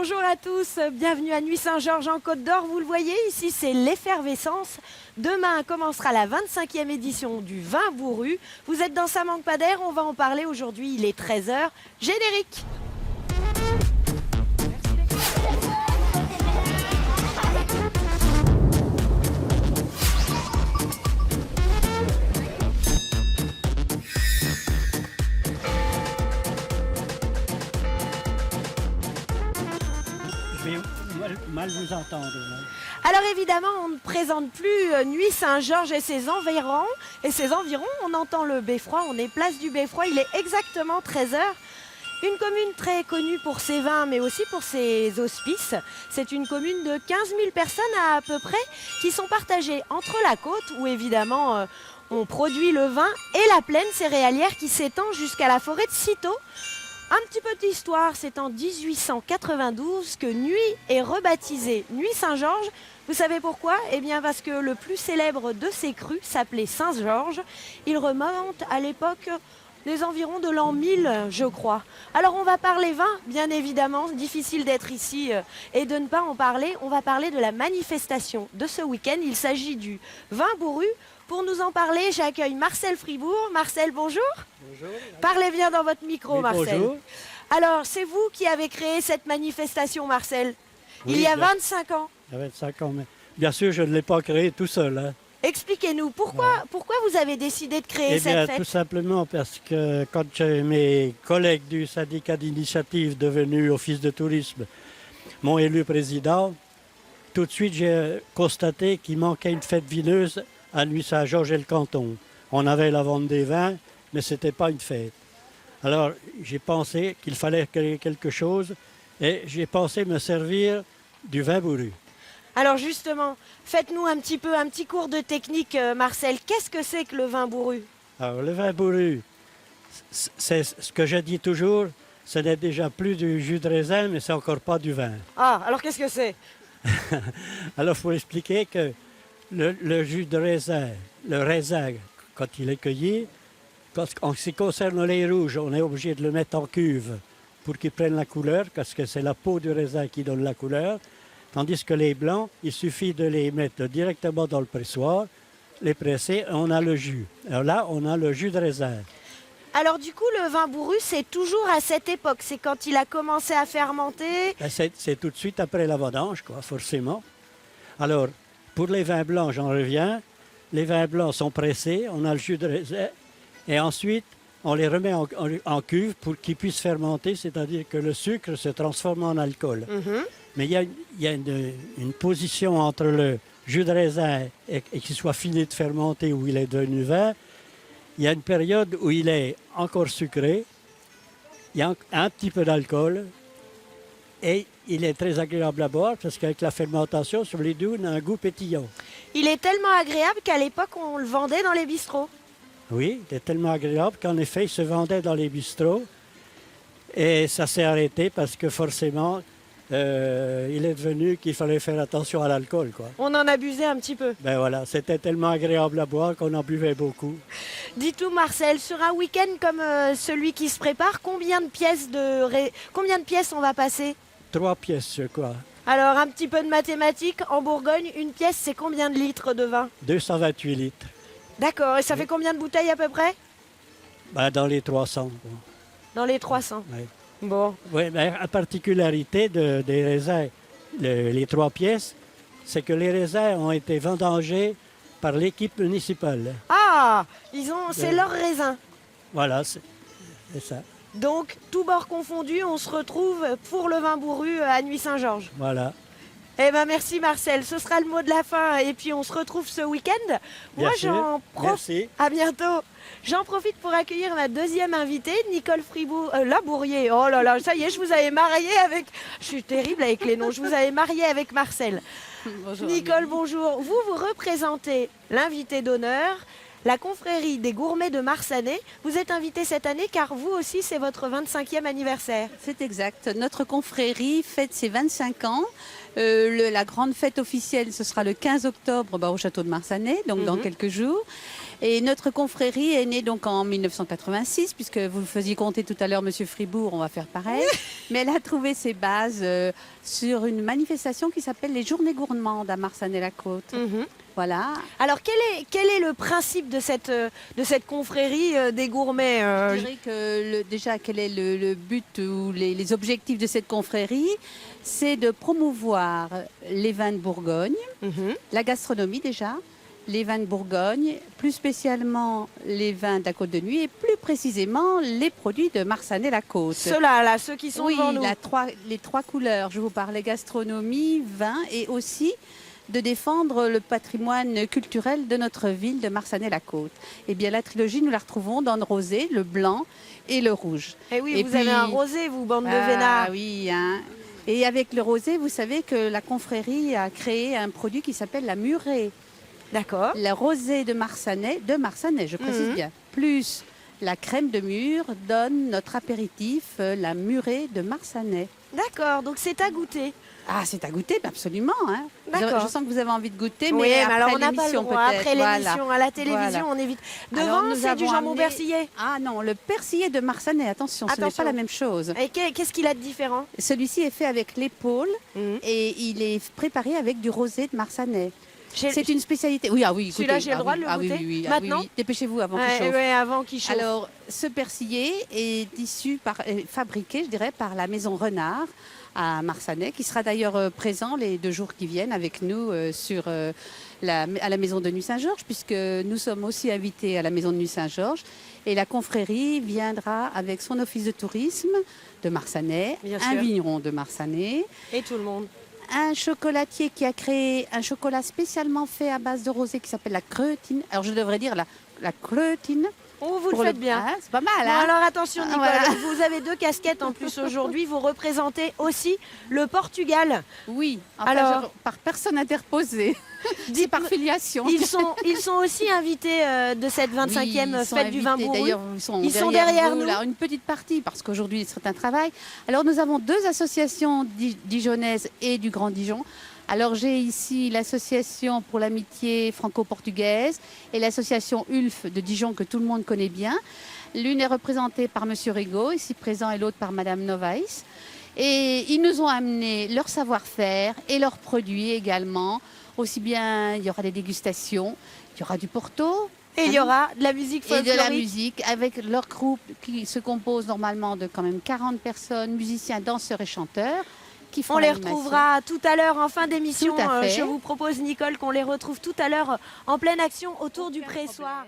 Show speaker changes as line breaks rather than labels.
Bonjour à tous, bienvenue à Nuits-Saint-Georges en Côte d'Or. Vous le voyez, ici c'est l'effervescence. Demain commencera la 25e édition du vin bourru. Vous êtes dans Ça manque pas d'air, on va en parler aujourd'hui. Il est 13 h. Générique.
Mal vous entendre.
Alors évidemment, on ne présente plus Nuits-Saint-Georges et ses environs. On entend le beffroi, on est place du beffroi, il est exactement 13 h. Une commune très connue pour ses vins, mais aussi pour ses hospices. C'est une commune de 15 000 personnes à peu près, qui sont partagées entre la côte, où évidemment on produit le vin, et la plaine céréalière qui s'étend jusqu'à la forêt de Cîteaux. Un petit peu d'histoire, c'est en 1892 que Nuits est rebaptisé Nuits-Saint-Georges. Vous savez pourquoi? Eh bien parce que le plus célèbre de ces crus s'appelait Saint-Georges. Il remonte à l'époque des environs de l'an 1000, je crois. Alors on va parler vin, bien évidemment. Difficile d'être ici et de ne pas en parler. On va parler de la manifestation de ce week-end. Il s'agit du vin bourru. Pour nous en parler, j'accueille Marcel Fribourg. Marcel, bonjour.
Bonjour.
Parlez bien dans votre micro,
Oui,
Marcel.
bonjour.
Alors, c'est vous qui avez créé cette manifestation, Marcel,
Oui,
il y a
bien.
25 ans.
Il y a 25 ans, mais bien sûr, je ne l'ai pas créé tout seul. Hein.
Expliquez-nous, pourquoi vous avez décidé de créer
Eh bien,
cette fête?
tout simplement parce que quand mes collègues du syndicat d'initiative devenu office de tourisme m'ont élu président, tout de suite, j'ai constaté qu'il manquait une fête vineuse à Nuits-Saint-Georges et le canton. On avait la vente des vins, mais ce n'était pas une fête. Alors, j'ai pensé qu'il fallait créer quelque chose et j'ai pensé me servir du vin bourru.
Alors justement, faites-nous un petit cours de technique, Marcel. Qu'est-ce que c'est que le vin bourru?
Alors, le vin bourru, c'est ce que je dis toujours, ce n'est déjà plus du jus de raisin, mais c'est encore pas du vin.
Ah, alors qu'est-ce que c'est?
Alors, il faut expliquer que le jus de raisin, le raisin, quand il est cueilli, en ce qui concerne les rouges, on est obligé de le mettre en cuve pour qu'il prenne la couleur, parce que c'est la peau du raisin qui donne la couleur. Tandis que les blancs, il suffit de les mettre directement dans le pressoir, les presser, et on a le jus. Alors là, on a le jus de raisin.
Alors du coup, le vin bourru, c'est toujours à cette époque. C'est quand il a commencé à fermenter.
Ben, c'est tout de suite après la vendange, quoi, forcément. Alors, pour les vins blancs, j'en reviens. Les vins blancs sont pressés, on a le jus de raisin, et ensuite, on les remet en cuve pour qu'ils puissent fermenter, c'est-à-dire que le sucre se transforme en alcool. Mais il y a une position entre le jus de raisin et qu'il soit fini de fermenter, où il est devenu vin. Il y a une période où il est encore sucré, il y a un petit peu d'alcool, et il est très agréable à boire parce qu'avec la fermentation, sur les deux, on a un goût pétillant.
Il est tellement agréable qu'à l'époque, on le vendait dans les bistrots.
Oui, il est tellement agréable qu'en effet, il se vendait dans les bistrots. Et ça s'est arrêté parce que forcément, il est devenu qu'il fallait faire attention à l'alcool, quoi.
On en abusait un petit peu.
Ben voilà, c'était tellement agréable à boire qu'on en buvait beaucoup.
Dis-tout, Marcel, sur un week-end comme celui qui se prépare, combien de pièces on va passer?
3 pièces, je crois.
Alors, un petit peu de mathématiques. En Bourgogne, une pièce, c'est combien de litres de vin?
228 litres.
D'accord. Et ça fait combien de bouteilles à peu près?
Ben, dans les 300. Quoi.
Dans les 300.
Ouais.
Bon.
Oui, mais la particularité des raisins, les 3 pièces, c'est que les raisins ont été vendangés par l'équipe municipale.
Ah, c'est leur raisin.
Voilà, c'est ça.
Donc, tout bord confondu, on se retrouve pour le vin bourru à Nuits-Saint-Georges.
Voilà.
Eh ben merci Marcel, ce sera le mot de la fin et puis on se retrouve ce week-end.
Bien sûr. Merci.
À bientôt. J'en profite pour accueillir ma deuxième invitée, Nicole Fribourg, Labourier. Oh là là, ça y est, je vous avais marié avec... Je suis terrible avec les noms, je vous avais marié avec Marcel.
Bonjour.
Nicole, bonjour. Vous représentez l'invité d'honneur, la confrérie des gourmets de Marsanais. Vous êtes invité cette année car vous aussi, c'est votre 25e anniversaire.
C'est exact. Notre confrérie fête ses 25 ans. La grande fête officielle, ce sera le 15 octobre au château de Marsanais, donc dans quelques jours. Et notre confrérie est née donc en 1986, puisque vous le faisiez compter tout à l'heure, Monsieur Fribourg, on va faire pareil. Mais elle a trouvé ses bases sur une manifestation qui s'appelle les Journées gourmandes à Marsanne-et-la-Côte. Voilà.
Alors quel est le principe de cette confrérie des gourmets
Je dirais que déjà, quel est le but ou les objectifs de cette confrérie? C'est de promouvoir les vins de Bourgogne, la gastronomie déjà, les vins de Bourgogne, plus spécialement les vins de la Côte de Nuit et plus précisément les produits de Marsanne-et-la-Côte.
Ceux-là, là, ceux qui sont devant nous.
Les trois couleurs. Je vous parlais gastronomie, vin et aussi de défendre le patrimoine culturel de notre ville de Marsanne-et-la-Côte. Eh bien, la trilogie, nous la retrouvons dans le rosé, le blanc et le rouge.
Et oui, vous avez un rosé, vous, bande de vénards.
Ah oui, hein. Et avec le rosé, vous savez que la confrérie a créé un produit qui s'appelle la murée.
D'accord.
Le rosé de Marsanne, je précise bien, plus la crème de mûre donne notre apéritif, la murée de Marsanne.
D'accord, donc c'est à goûter.
Ah, c'est à goûter, absolument. Hein.
D'accord.
Je sens que vous avez envie de goûter,
Oui,
mais
alors
après
on n'a pas le
l'émission
droit.
peut-être.
Après l'émission, à la télévision, on évite.
Alors,
Devant,
nous
c'est du
avons
jambon
amené-
persillé.
Ah non, le persillé de Marsanne, attention, ce n'est
Attention.
pas la même chose.
Et qu'est-ce qu'il a de différent?
Celui-ci est fait avec l'épaule et il est préparé avec du rosé de Marsanne. C'est une spécialité. Oui, ah oui, écoutez.
Celui-là, j'ai le droit de le
oui,
goûter
oui,
maintenant.
oui. Dépêchez-vous avant qu'il chauffe.
Ouais, avant qu'il chauffe.
Alors, ce persillé est fabriqué, je dirais, par la maison Renard à Marsanne, qui sera d'ailleurs présent les 2 jours qui viennent avec nous à la maison de Nuit Saint-Georges, puisque nous sommes aussi invités à la maison de Nuit Saint-Georges. Et la confrérie viendra avec son office de tourisme de Marsanne,
Bien
un
sûr.
vigneron de Marsanne,
Et tout le monde.
un chocolatier qui a créé un chocolat spécialement fait à base de rosé qui s'appelle la Creutine. Alors je devrais dire la Creutine.
Oh, vous le
Pour
faites bien.
Ah, c'est pas mal,
Bon,
hein?
alors attention, Nicole,
Voilà.
vous avez 2 casquettes en plus aujourd'hui. Vous représentez aussi le Portugal.
Oui, enfin,
Alors-
par personne interposée, dit par filiation.
Ils sont aussi invités de cette 25e
Oui, ils sont
fête du vin
invités.
bourru.
D'ailleurs,
Ils sont derrière
vous,
nous.
là, une petite partie, parce qu'aujourd'hui, c'est un travail. Alors, nous avons 2 associations dijonnaises et du Grand Dijon. Alors, j'ai ici l'association pour l'amitié franco-portugaise et l'association ULF de Dijon, que tout le monde connaît bien. L'une est représentée par Monsieur Rigaud, ici présent, et l'autre par Madame Novaes. Et ils nous ont amené leur savoir-faire et leurs produits également. Aussi bien, il y aura des dégustations, il y aura du Porto,
Et il y aura de la musique
et de la
folklorique.
musique avec leur groupe qui se compose normalement de quand même 40 personnes, musiciens, danseurs et chanteurs. Qui font
On les
l'animation.
retrouvera tout à l'heure en fin d'émission.
Tout à fait.
Je vous propose, Nicole, qu'on les retrouve tout à l'heure en pleine action autour du pressoir.